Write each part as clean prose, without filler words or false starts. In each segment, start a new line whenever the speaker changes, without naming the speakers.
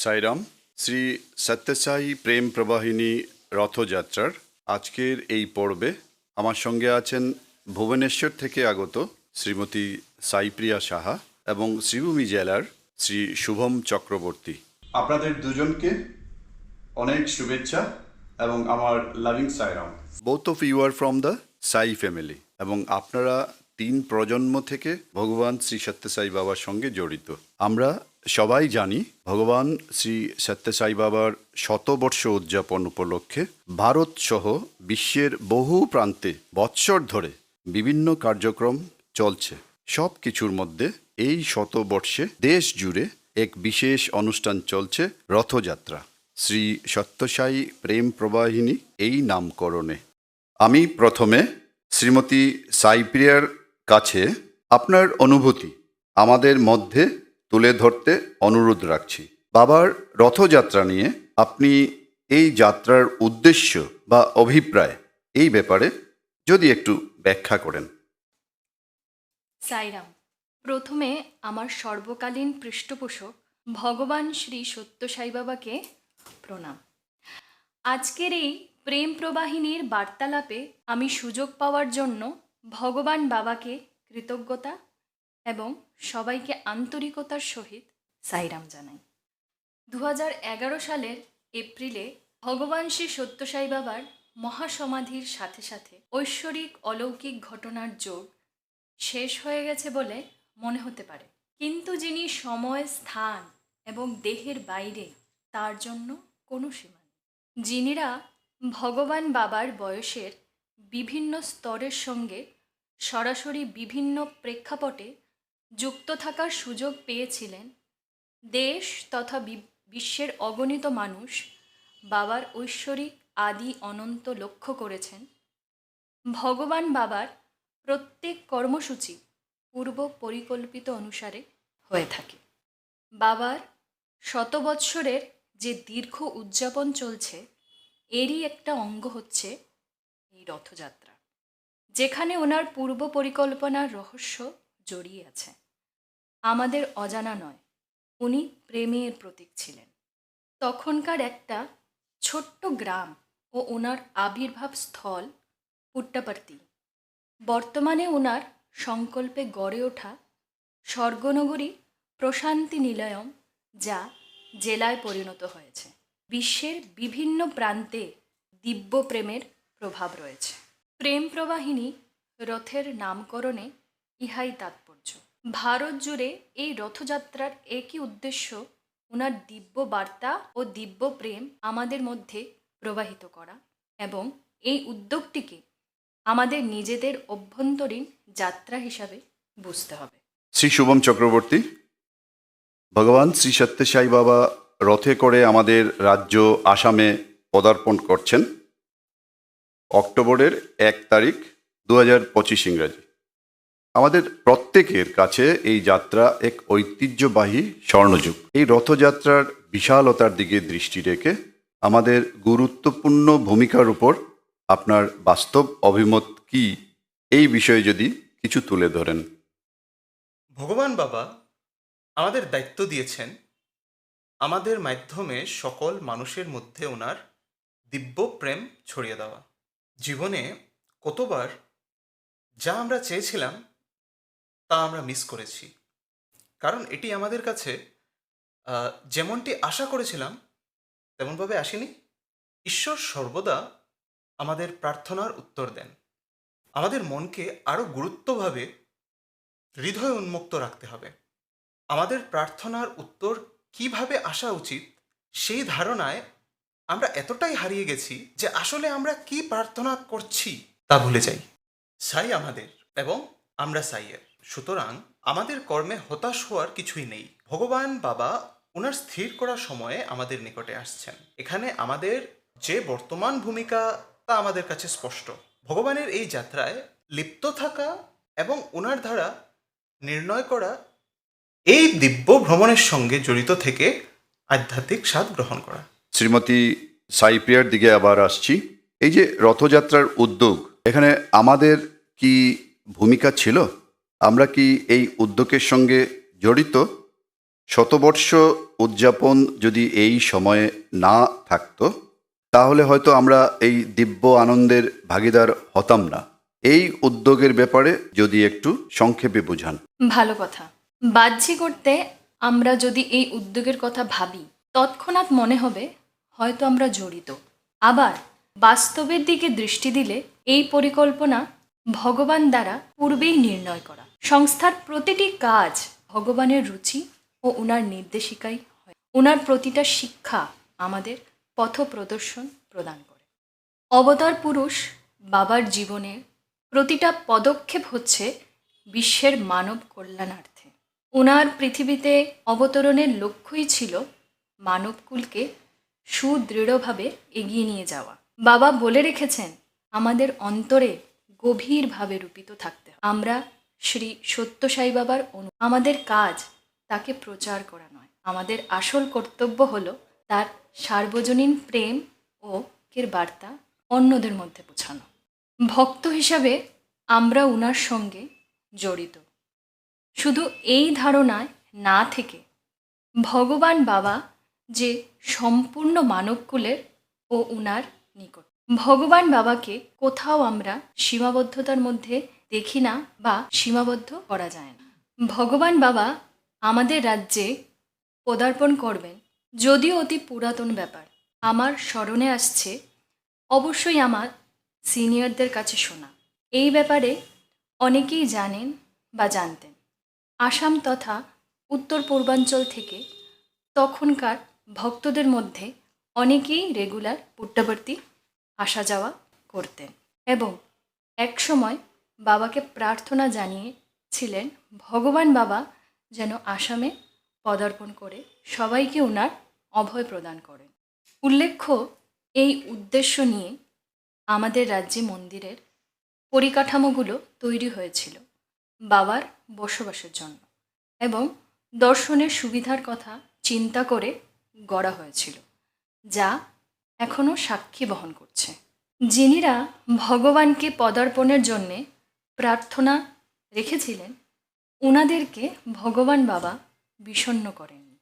সাইরাম। শ্রী সত্যসাই প্রেম প্রবাহিনী রথযাত্রার আজকের এই পর্বে আমার সঙ্গে আছেন ভুবনেশ্বর থেকে আগত শ্রীমতী সাইপ্রিয়া সাহা এবং শ্রীভূমি জেলার শ্রী শুভম চক্রবর্তী। আপনাদের দুজনকে অনেক শুভেচ্ছা এবং আমার loving Sairam. Both of you are from the Sai family এবং আপনারা 3 প্রজন্ম থেকে ভগবান শ্রী সত্যসাই বাবার সঙ্গে জড়িত। আমরা সবাই জানি ভগবান শ্রী সত্যসাই বাবার শতবর্ষ উদযাপন উপলক্ষে ভারত সহ বিশ্বের বহু প্রান্তে বৎসর ধরে বিভিন্ন কার্যক্রম চলছে। সব কিছুর মধ্যে এই শতবর্ষে দেশ জুড়ে এক বিশেষ অনুষ্ঠান চলছে, রথযাত্রা। শ্রী সত্যসাই প্রেম প্রবাহিনী এই নামকরণে আমি প্রথমে শ্রীমতী সাইপ্রিয়ার কাছে আপনার অনুভূতি আমাদের মধ্যে তুলে ধরতে অনুরোধ রাখছি। বাবার রথযাত্রা নিয়ে আপনি এই যাত্রার উদ্দেশ্য বা অভিপ্রায় এই ব্যাপারে যদি একটু ব্যাখ্যা করেন।
সাইরাম, প্রথমে আমার সর্বকালীন পৃষ্ঠপোষক ভগবান শ্রী সত্যসাই বাবাকে প্রণাম। আজকের এই প্রেম প্রবাহিনীর বার্তালাপে আমি সুযোগ পাওয়ার জন্য ভগবান বাবাকে কৃতজ্ঞতা এবং সবাইকে আন্তরিকতার সহিত সাইরাম জানাই। 2011 সালের এপ্রিলে ভগবান শ্রী সত্যসাই বাবার মহাসমাধির সাথে সাথে ঐশ্বরিক অলৌকিক ঘটনার যোগ শেষ হয়ে গেছে বলে মনে হতে পারে, কিন্তু যিনি সময়, স্থান এবং দেহের বাইরে, তার জন্য কোনো সীমা নেই। যিনিরা ভগবান বাবার বয়সের বিভিন্ন স্তরের সঙ্গে সরাসরি বিভিন্ন প্রেক্ষাপটে যুক্ত থাকার সুযোগ পেয়েছিলেন, দেশ তথা বিশ্বের অগণিত মানুষ বাবার ঐশ্বরিক আদি অনন্ত লক্ষ্য করেছেন। ভগবান বাবার প্রত্যেক কর্মসূচি পূর্ব পরিকল্পিত অনুসারে হয়ে থাকে। বাবার শতবৎসরের যে দীর্ঘ উদযাপন চলছে, এরই একটা অঙ্গ হচ্ছে এই রথযাত্রা, যেখানে ওনার পূর্ব পরিকল্পনার রহস্য জড়িয়ে আছে। আমাদের অজানা নয়, উনি প্রেমের প্রতীক ছিলেন। তখনকার একটা ছোট্ট গ্রাম ও ওনার আবির্ভাব স্থল পুট্টাপার্তি, বর্তমানে ওনার সংকল্পে গড়ে ওঠা স্বর্গনগরী প্রশান্তি নিলয়ম, যা জেলায় পরিণত হয়েছে। বিশ্বের বিভিন্ন প্রান্তে দিব্য প্রেমের প্রভাব রয়েছে। প্রেম প্রবাহিনী রথের নামকরণে ইহাই তাৎপর্য। ভারত জুড়ে এই রথযাত্রার একই উদ্দেশ্য, ওনার দিব্য বার্তা ও দিব্য প্রেম আমাদের মধ্যে প্রবাহিত করা, এবং এই উদ্যোগটিকে আমাদের নিজেদের অভ্যন্তরীণ যাত্রা হিসাবে বুঝতে হবে।
শ্রী শুভম চক্রবর্তী, ভগবান শ্রী সত্যসাই বাবা রথে করে আমাদের রাজ্য আসামে পদার্পণ করছেন অক্টোবরের 1 তারিখ 2025 ইংরাজি। আমাদের প্রত্যেকের কাছে এই যাত্রা এক ঐতিহ্যবাহী স্বর্ণযুগ। এই রথযাত্রার বিশালতার দিকে দৃষ্টি রেখে আমাদের গুরুত্বপূর্ণ ভূমিকার উপর আপনার বাস্তব অভিমত কি, এই বিষয়ে যদি কিছু তুলে ধরেন।
ভগবান বাবা আমাদের দায়িত্ব দিয়েছেন আমাদের মাধ্যমে সকল মানুষের মধ্যে ওনার দিব্য প্রেম ছড়িয়ে দেওয়া। জীবনে কতবার যা আমরা চেয়েছিলাম তা আমরা মিস করেছি, কারণ এটি আমাদের কাছে যেমনটি আশা করেছিলাম তেমনভাবে আসেনি। ঈশ্বর সর্বদা আমাদের প্রার্থনার উত্তর দেন। আমাদের মনকে আরও গুরুত্বভাবে হৃদয় উন্মুক্ত রাখতে হবে। আমাদের প্রার্থনার উত্তর কিভাবে আসা উচিত সেই ধারণায় আমরা এতটাই হারিয়ে গেছি যে আসলে আমরা কি প্রার্থনা করছি তা ভুলে যাই। সাই আমাদের এবং আমরা সাইয়ের, সুতরাং আমাদের কর্মে হতাশ হওয়ার কিছুই নেই। ভগবান বাবা ওনার স্থির করার সময়ে আমাদের নিকটে আসছেন। এখানে আমাদের যে বর্তমান ভূমিকা তা আমাদের কাছে স্পষ্ট। ভগবানের এই যাত্রায় লিপ্ত থাকা এবং ওনার দ্বারা নির্ণয় করা এই দিব্য ভ্রমণের সঙ্গে জড়িত থেকে আধ্যাত্মিক স্বাদ গ্রহণ করা।
শ্রীমতী সাইপ্রিয়ার দিকে আবার আসছি। এই যে রথযাত্রার উদ্যোগ, এখানে আমাদের কি ভূমিকা ছিল? আমরা কি এই উদ্যোগের সঙ্গে জড়িত? শতবর্ষ উদযাপন যদি এই সময়ে না থাকতো তাহলে হয়তো আমরা এই দিব্য আনন্দের ভাগীদার হতাম না। এই উদ্যোগের ব্যাপারে যদি একটু সংক্ষেপে বোঝান।
ভালো কথা। বাহ্যিক করতে আমরা যদি এই উদ্যোগের কথা ভাবি তৎক্ষণাৎ মনে হবে হয়তো আমরা জড়িত। আবার বাস্তবের দিকে দৃষ্টি দিলে এই পরিকল্পনা ভগবান দ্বারা পূর্বেই নির্ণয় করা। সংস্থার প্রতিটি কাজ ভগবানের রুচি ও উনার নির্দেশিকাই হয়। উনার প্রতিটা শিক্ষা আমাদের পথ প্রদর্শন প্রদান করে। অবতার পুরুষ বাবার জীবনের প্রতিটা পদক্ষেপ হচ্ছে বিশ্বের মানব কল্যাণার্থে। ওনার পৃথিবীতে অবতরণের লক্ষ্যই ছিল মানবকুলকে সুদৃঢ়ভাবে এগিয়ে নিয়ে যাওয়া। বাবা বলে রেখেছেন আমাদের অন্তরে গভীরভাবে রূপিত থাকতে হবে। আমরা শ্রী সত্য সাই বাবার আমাদের কাজ তাকে প্রচার করা নয়, আমাদের আসল কর্তব্য হলো তার সার্বজনীন প্রেম ও এর বার্তা অন্যদের মধ্যে পৌঁছানো। ভক্ত হিসাবে আমরা উনার সঙ্গে জড়িত। শুধু এই ধারণায় না থেকে ভগবান বাবা যে সম্পূর্ণ মানবকুলের ও উনার নিকট। ভগবান বাবাকে কোথাও আমরা সীমাবদ্ধতার মধ্যে দেখি না বা সীমাবদ্ধ করা যায় না। ভগবান বাবা আমাদের রাজ্যে পদার্পণ করবেন যদিও অতি পুরাতন ব্যাপার। আমার স্মরণে আসছে অবশ্যই আমার সিনিয়রদের কাছে শোনা। এই ব্যাপারে অনেকেই জানেন বা জানতেন। আসাম তথা উত্তর পূর্বাঞ্চল থেকে তখনকার ভক্তদের মধ্যে অনেকেই রেগুলার পুট্টাবর্তী আসা যাওয়া করতেন এবং একসময় বাবাকে প্রার্থনা জানিয়েছিলেন ভগবান বাবা যেন আসামে পদার্পণ করে সবাইকে ওনার অভয় প্রদান করেন। উল্লেখ্য এই উদ্দেশ্য নিয়ে আমাদের রাজ্যে মন্দিরের পরিকাঠামোগুলো তৈরি হয়েছিল বাবার বসবাসের জন্য এবং দর্শনের সুবিধার কথা চিন্তা করে গড়া হয়েছিল, যা এখনও সাক্ষী বহন করছে। যিনিরা ভগবানকে পদার্পণের জন্যে প্রার্থনা রেখেছিলেন ওনাদেরকে ভগবান বাবা বিষণ্ণ করেননি।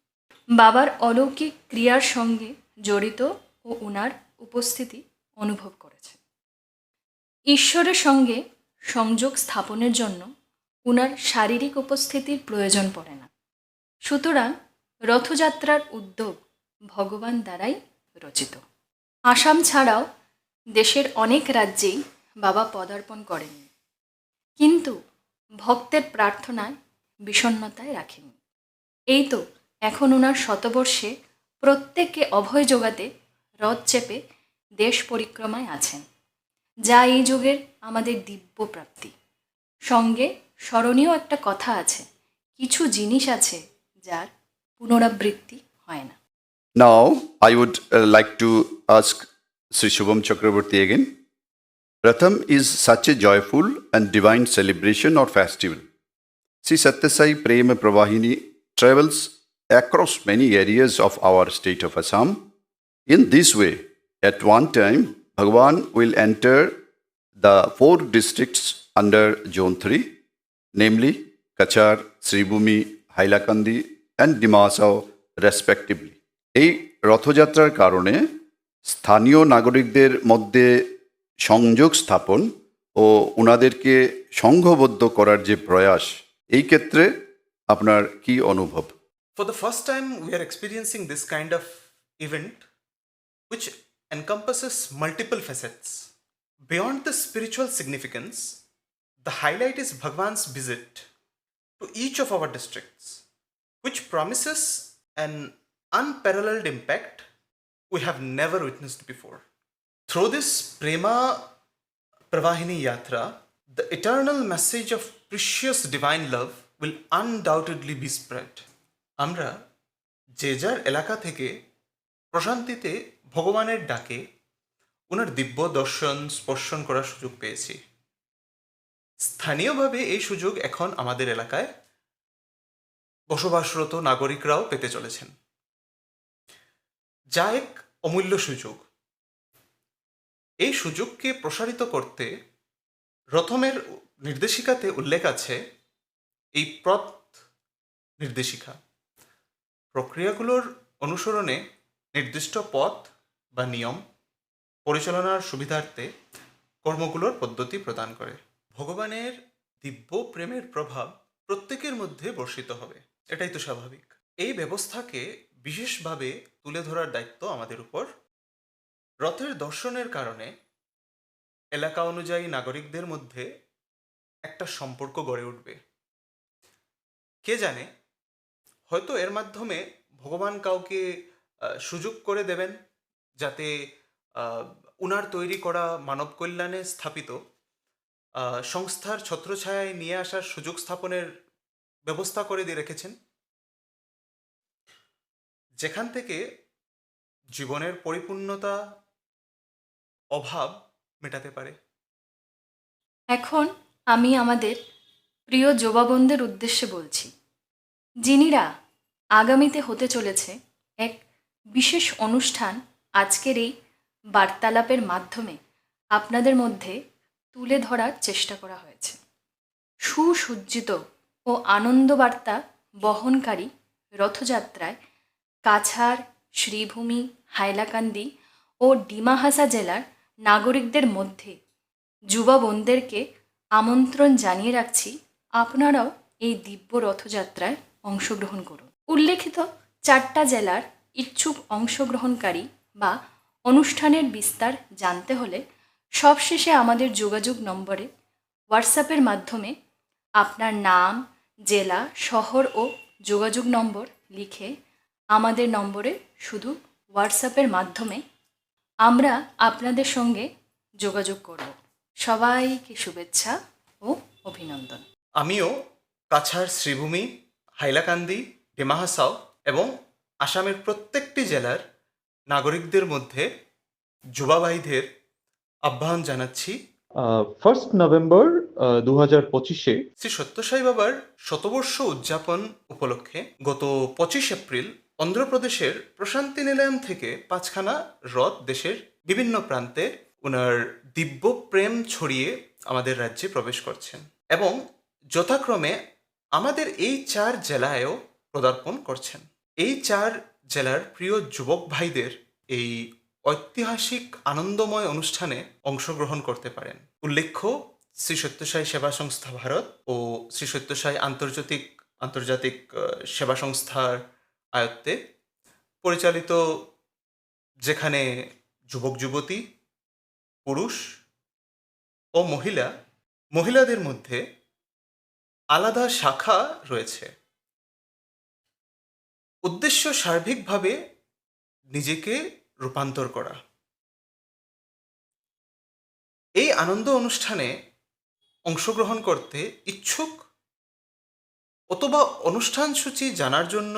বাবার অলৌকিক ক্রিয়ার সঙ্গে জড়িত ও ওনার উপস্থিতি অনুভব করেছেন। ঈশ্বরের সঙ্গে সংযোগ স্থাপনের জন্য ওনার শারীরিক উপস্থিতির প্রয়োজন পড়ে না। সুতরাং রথযাত্রার উদ্যোগ ভগবান দ্বারাই রচিত। আসাম ছাড়াও দেশের অনেক রাজ্যেই বাবা পদার্পণ করেননি, কিন্তু ভক্তের প্রার্থনায় বিষণ্ণতায় রাখেননি। এই তো এখন ওনার শতবর্ষে প্রত্যেককে অভয় যোগাতে রথ চেপে দেশ পরিক্রমায় আছেন, যা এই যুগের আমাদের দিব্য প্রাপ্তি। সঙ্গে স্মরণীয় একটা কথা আছে, কিছু জিনিস আছে যার পুনরাবৃত্তি হয় না।
Now, I would like to ask Sri Shubham Chakraborty again. Ratham is such a joyful and divine celebration or festival. Sri Satyasai Prema Pravahini travels across many areas of our state of Assam. In this way, at one time, Bhagavan will enter the 4 districts under Zone 3, namely Kachar, Sribhumi, Hailakandi and Dimasao respectively. এই রথযাত্রার কারণে স্থানীয় নাগরিকদের মধ্যে সংযোগ স্থাপন ও ওনাদেরকে সংঘবদ্ধ করার যে প্রয়াস, এই ক্ষেত্রে আপনার কি অনুভব?
For the first time, we are experiencing this kind of event which encompasses multiple facets. Beyond the spiritual significance, the highlight is Bhagwan's visit to each of our districts, which promises an unparalleled impact we have never witnessed before. Through this Prema Pravahini Yatra, the eternal message of precious divine love will undoubtedly be spread. আমরা যে যার এলাকা থেকে প্রশান্তিতে ভগবানের ডাকে ওনার দিব্য দর্শন স্পর্শন করার সুযোগ পেয়েছি। স্থানীয়ভাবে এই সুযোগ এখন আমাদের এলাকায় বসবাসরত নাগরিকরাও পেতে চলেছেন, যা এক অমূল্য সুযোগ। এই সুযোগকে প্রসারিত করতে রথমের নির্দেশিকাতে উল্লেখ আছে এই পথ নির্দেশিকা। প্রক্রিয়াগুলোর অনুসরণে নির্দিষ্ট পথ বা নিয়ম পরিচালনার সুবিধার্থে কর্মগুলোর পদ্ধতি প্রদান করে। ভগবানের দিব্য প্রেমের প্রভাব প্রত্যেকের মধ্যে বর্ষিত হবে, এটাই তো স্বাভাবিক। এই ব্যবস্থাকে বিশেষভাবে তুলে ধরার দায়িত্ব আমাদের উপর। রথের দর্শনের কারণে এলাকা অনুযায়ী নাগরিকদের মধ্যে একটা সম্পর্ক গড়ে উঠবে। কে জানে, হয়তো এর মাধ্যমে ভগবান কাউকে সুযোগ করে দেবেন যাতে উনার তৈরি করা মানব কল্যাণে স্থাপিত সংস্থার ছত্রছায়ায় নিয়ে আসার সুযোগ স্থাপনের ব্যবস্থা করে দিয়ে রেখেছেন, যেখান থেকে জীবনের পরিপূর্ণতা অভাব মেটাতে পারে।
এখন আমি আমাদের প্রিয় যুবা বোনদের উদ্দেশ্যে বলছি, যিনিরা আগামীতে হতে চলেছে এক বিশেষ অনুষ্ঠান আজকের এই বার্তালাপের মাধ্যমে আপনাদের মধ্যে তুলে ধরার চেষ্টা করা হয়েছে। সুসজ্জিত ও আনন্দবার্তা বহনকারী রথযাত্রায় কাছাড়, শ্রীভূমি, হাইলাকান্দি ও ডিমাহাসা জেলার নাগরিকদের মধ্যে যুবা বোনদেরকে আমন্ত্রণ জানিয়ে রাখছি, আপনারাও এই দিব্য রথযাত্রায় অংশগ্রহণ করুন। উল্লেখিত 4টা জেলার ইচ্ছুক অংশগ্রহণকারী বা অনুষ্ঠানের বিস্তার জানতে হলে সবশেষে আমাদের যোগাযোগ নম্বরে হোয়াটসঅ্যাপের মাধ্যমে আপনার নাম, জেলা, শহর ও যোগাযোগ নম্বর লিখে আমাদের নম্বরে শুধু হোয়াটসঅ্যাপের মাধ্যমে আমরা আপনাদের সঙ্গে যোগাযোগ করব। সবাইকে শুভেচ্ছা ও অভিনন্দন।
আমিও কাছাড়, শ্রীভূমি, হাইলাকান্দি, ডিমাহাসাও এবং আসামের প্রত্যেকটি জেলার নাগরিকদের মধ্যে যুবা ভাইদের আহ্বান জানাচ্ছি
1 নভেম্বর 2025-এ
শ্রী সত্যসাই বাবার শতবর্ষ উদযাপন উপলক্ষে গত 25 এপ্রিল অন্ধ্রপ্রদেশের প্রশান্তি নিলয়ম থেকে 5খানা রথ দেশের বিভিন্ন প্রান্তে ওনার দিব্য প্রেম ছড়িয়ে আমাদের রাজ্যে প্রবেশ করছেন এবং যথাক্রমে আমাদের এই 4 জেলায়ও পদার্পণ করছেন। এই 4 জেলার প্রিয় যুবক ভাইদের এই ঐতিহাসিক আনন্দময় অনুষ্ঠানে অংশগ্রহণ করতে পারেন। উল্লেখ্য, শ্রী সত্যসাই সেবা সংস্থা ভারত ও শ্রী সত্যসাই আন্তর্জাতিক সেবা সংস্থার আয়ত্তে পরিচালিত, যেখানে যুবক যুবতী, পুরুষ ও মহিলাদের মধ্যে আলাদা শাখা রয়েছে। উদ্দেশ্য সার্বিকভাবে নিজেকে রূপান্তর করা। এই আনন্দ অনুষ্ঠানে অংশগ্রহণ করতে ইচ্ছুক অথবা অনুষ্ঠান সূচি জানার জন্য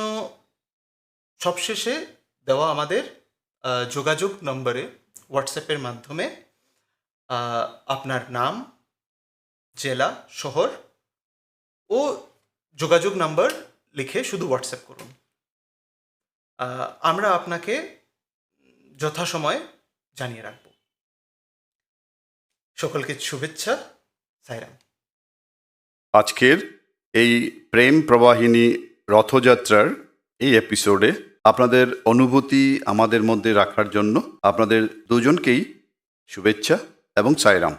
সবশেষে দেওয়া আমাদের যোগাযোগ নম্বরে হোয়াটসঅ্যাপের মাধ্যমে আপনার নাম, জেলা, শহর ও যোগাযোগ নাম্বার লিখে শুধু হোয়াটসঅ্যাপ করুন। আমরা আপনাকে যথাসময়ে জানিয়ে রাখব। সকলকে শুভেচ্ছা, সাইরাম।
আজকের এই প্রেম প্রবাহিনী রথযাত্রার এই এপিসোডে আপনাদের অনুভূতি আমাদের মধ্যে রাখার জন্য আপনাদের দুজনকেই শুভেচ্ছা এবং সাইরাম।